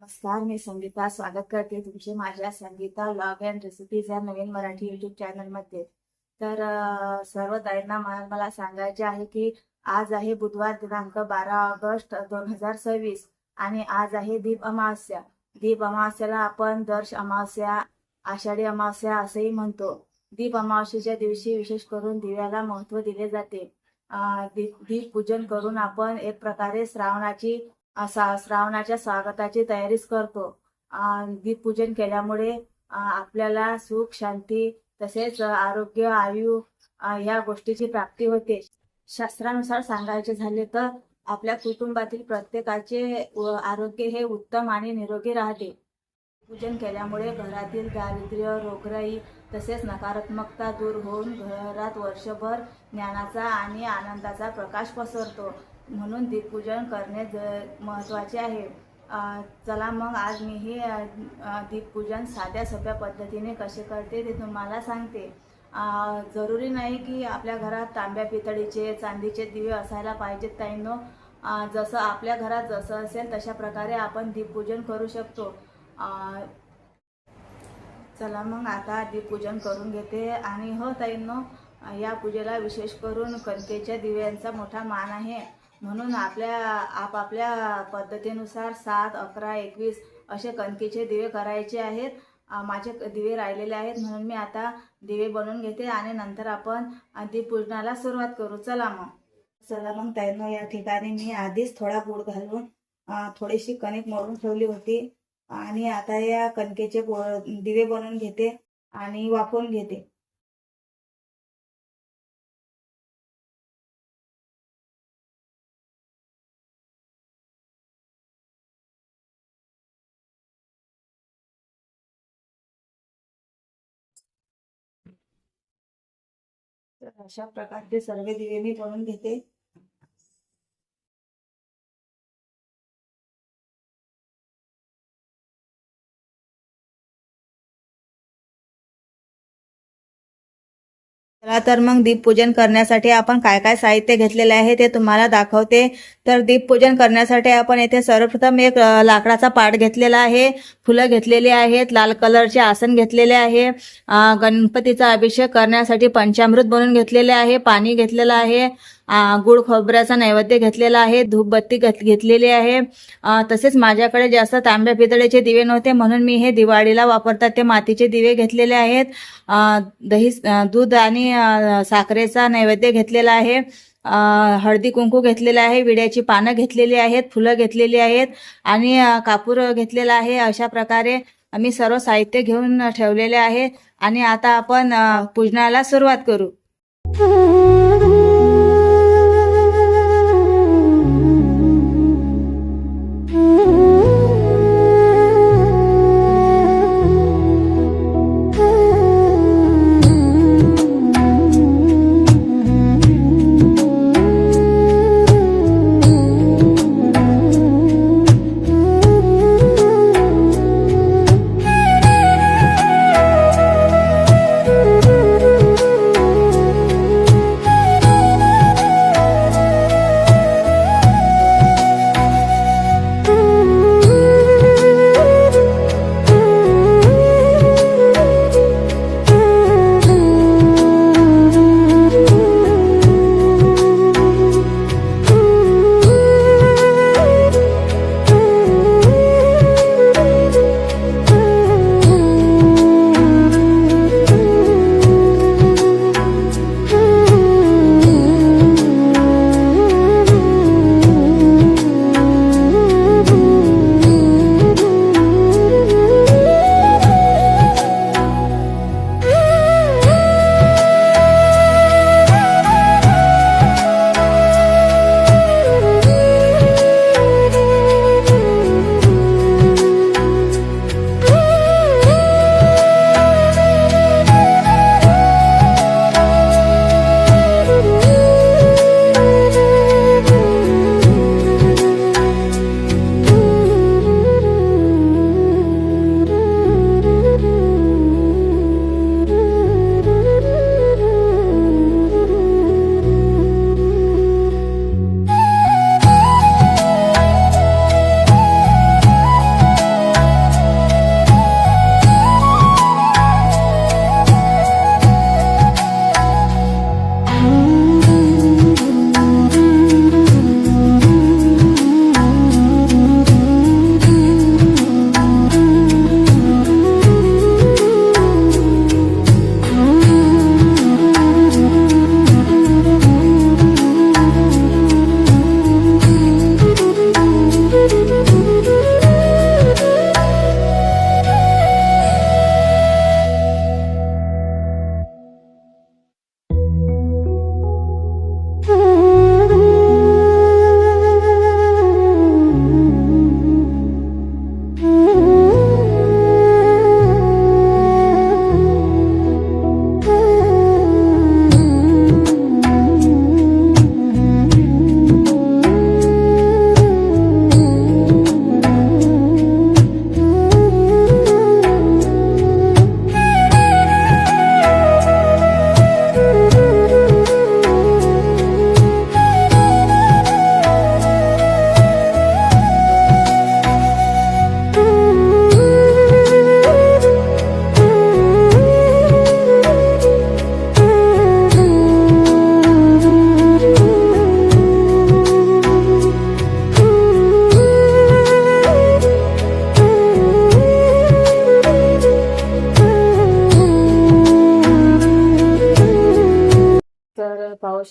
नमस्कार, मी संगीता स्वागत करते तुमचे माझ्या संगीता व्लॉग अँड रेसिपीज या नवीन मराठी यूट्यूब चॅनलमध्ये. तर सर्व ताईंना मला सांगायचे आहे की आज आहे बुधवार दिनांक 12 ऑगस्ट 2026 आणि आज आहे दीप अमावस्या. दीप अमावस्याला आपण दर अमावस्या, आषाढी अमावस्या असेही म्हणतो. दीप अमावस्येच्या दिवशी विशेष करून दिव्याला महत्त्व दिले जाते. दीप पूजन करून आपण एक प्रकारे श्रावणाच्या स्वागताची तयारीच करतो. दीपपूजन केल्यामुळे आपल्याला सुख, शांती तसेच आरोग्य, आयु ह्या गोष्टीची प्राप्ती होते. शास्त्रानुसार सांगायचे झाले तर आपल्या कुटुंबातील प्रत्येकाचे आरोग्य हे उत्तम आणि निरोगी राहते. पूजन केल्यामुळे घरातील दारिद्र्य, रोगराई तसेच नकारात्मकता दूर होऊन घरात वर्षभर ज्ञानाचा आणि आनंदाचा प्रकाश पसरतो. म्हणून दीपपूजन करणे महत्त्वाचे आहे. चला मग आज मी हे दीपपूजन साध्या सोप्या पद्धतीने कसे करते ते तुम्हाला सांगते. जरुरी नाही की आपल्या घरात तांब्या, पितळीचे, चांदीचे दिवे असायला पाहिजेत ताईंनो. जसं आपल्या घरात जसं असेल तशा प्रकारे आपण दीपपूजन करू शकतो. चला मग आता दीपपूजन करून घेते. आणि हो ताईंनो, या पूजेला विशेष करून कणकेच्या दिव्यांचा मोठा मान आहे. म्हणून आपापल्या पद्धतीनुसार 7, 11, 21 असे कणकेचे दिवे करायचे आहेत. माझे दिवे राहिलेले आहेत म्हणून मी आता दिवे बनवून घेते आणि नंतर आपण दीपपूजनाला सुरुवात करू. चला मग ताईंनो, या ठिकाणी मी आधीच थोडा गूळ घालून थोडीशी कणिक मळून ठेवली होती आणि आता या कणकेचे दिवे बनवून घेते आणि वाफवून घेते. तर अशा प्रकारचे सर्व दिवे मी बनवून घेते. चला तर मग दीपपूजन करण्यासाठी आपण काय काय साहित्य घेतलेले आहे ते तुम्हाला दाखवते. तर दीपपूजन करण्यासाठी आपण येथे सर्वप्रथम एक लाकडाचा पाट घेतलेला आहे, फुलं घेतलेली आहेत, लाल कलरचे आसन घेतलेले आहे, गणपतीचा अभिषेक करण्यासाठी पंचामृत बनवून घेतलेले आहे, पाणी घेतलेलं आहे, गुळ खोबऱ्याचा नैवेद्य घेतलेला आहे, धूपबत्ती घेतलेली आहे. तसेच माझ्याकडे जास्त तांब्या पितळेचे दिवे नव्हते म्हणून मी हे दिवाळीला वापरतात ते मातीचे दिवे घेतलेले आहेत. दूध आणि साखरेचा नैवेद्य घेतलेला आहे, हळदी कुंकू घेतलेला आहे, विड्याची पानं घेतलेली आहेत, फुलं घेतलेली आहेत आणि कापूर घेतलेला आहे. अशा प्रकारे आम्ही सर्व साहित्य घेऊन ठेवलेले आहे आणि आता आपण पूजनाला सुरुवात करू.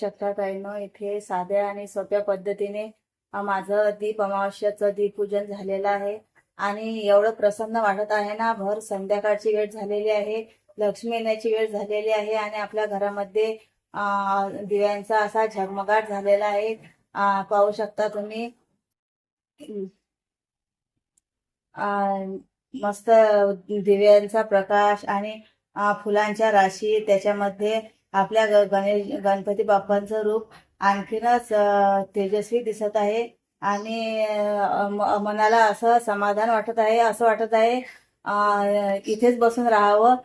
शकता ताईंनो, इथे साध्या आणि सोप्या पद्धतीने माझं दीप अमावस्याचं दीपपूजन झालेलं आहे आणि एवढं प्रसन्न वाटत आहे ना. भर संध्याकाळची वेळ झालेली आहे, लक्ष्मी येण्याची वेळ झालेली आहे आणि आपल्या घरामध्ये दिव्यांचा असा झगमगाट झालेला आहे. पाहू शकता तुम्ही. मस्त दिव्यांचा प्रकाश आणि फुलांच्या राशी, त्याच्यामध्ये आपल्या गणपती बाप्पांचं रूप आणखीनच तेजस्वी दिसत आहे आणि मनाला असं समाधान वाटत आहे, असं वाटत आहे इथेच बसून राहावं.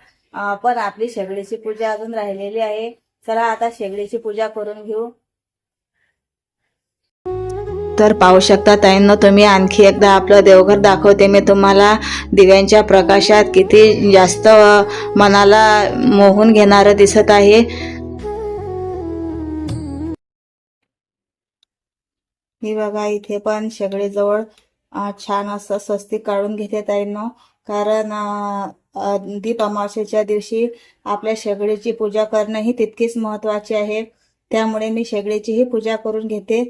पण आपली शेगडीची पूजा अजून राहिलेली आहे. चला आता शेगडीची पूजा करून घेऊ. तर पाहू शकता ताईंनो, तुम्ही आणखी एकदा आपलं देवघर दाखवते मी तुम्हाला. दिव्यांच्या प्रकाशात किती जास्त मनाला मोहून घेणारं दिसत आहे. ही बघा, इथे पण शेगडीजवळ छान असं स्वस्तिक काढून घेते ताईंनो, कारण दीप अमावस्येच्या दिवशी आपल्या शेगडीची पूजा करणं ही तितकीच महत्त्वाची आहे. त्यामुळे मी शेगडीचीही पूजा करून घेते.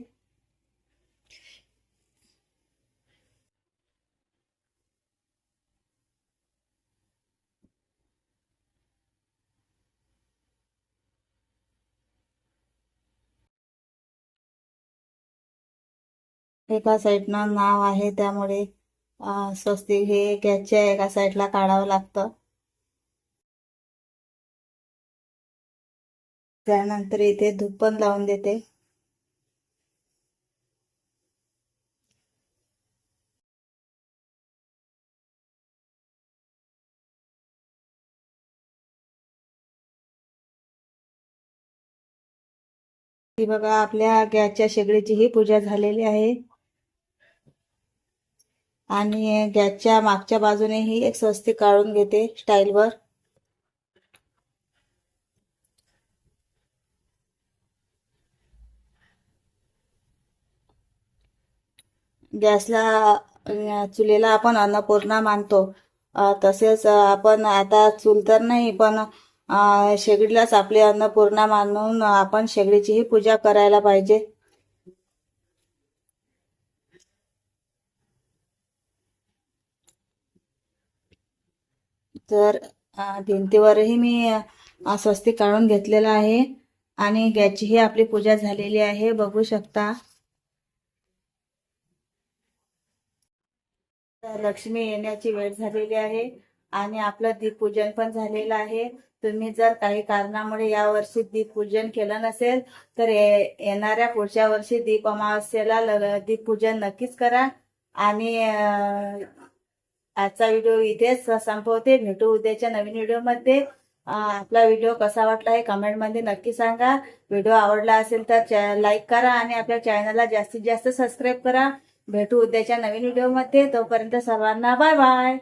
एका साईडनं नाव आहे, त्यामुळे स्वस्तिक हे गॅसच्या एका साईडला काढावं लागतं. त्यानंतर इथे धूप पण लावून देते. ही बघा, आपल्या गॅसच्या शेगडीची ही पूजा झालेली आहे आणि गॅसच्या मागच्या बाजूनेही एक स्वस्तिक काढून घेते स्टाईलवर. गॅसला चुलीला आपण अन्नपूर्णा मानतो, तसेच आपण आता चूल तर नाही पण शेगडीलाच आपली अन्नपूर्णा मानून आपण शेगडीचीही पूजा करायला पाहिजे. तर भिंतीवरही मी स्वस्तिक काढून घेतलेला आहे आणि गॅसचीही आपली पूजा झालेली आहे, बघू शकता. लक्ष्मी येण्याची वेळ झालेली आहे आणि आपलं दीपपूजन पण झालेलं आहे. तुम्ही जर काही कारणामुळे यावर्षी दीपपूजन केलं नसेल तर येणाऱ्या पुढच्या वर्षी दीप अमावस्येला दीपपूजन नक्कीच करा. आणि आजचा व्हिडिओ इथेच संपवते. भेटू उद्याच्या नवीन व्हिडिओमध्ये. आपला व्हिडिओ कसा वाटला हे कमेंटमध्ये नक्की सांगा. व्हिडिओ आवडला असेल तर लाईक करा आणि आपल्या चॅनलला जास्तीत जास्त सबस्क्राईब करा. भेटू उद्याच्या नवीन व्हिडिओमध्ये. तोपर्यंत सर्वांना बाय बाय.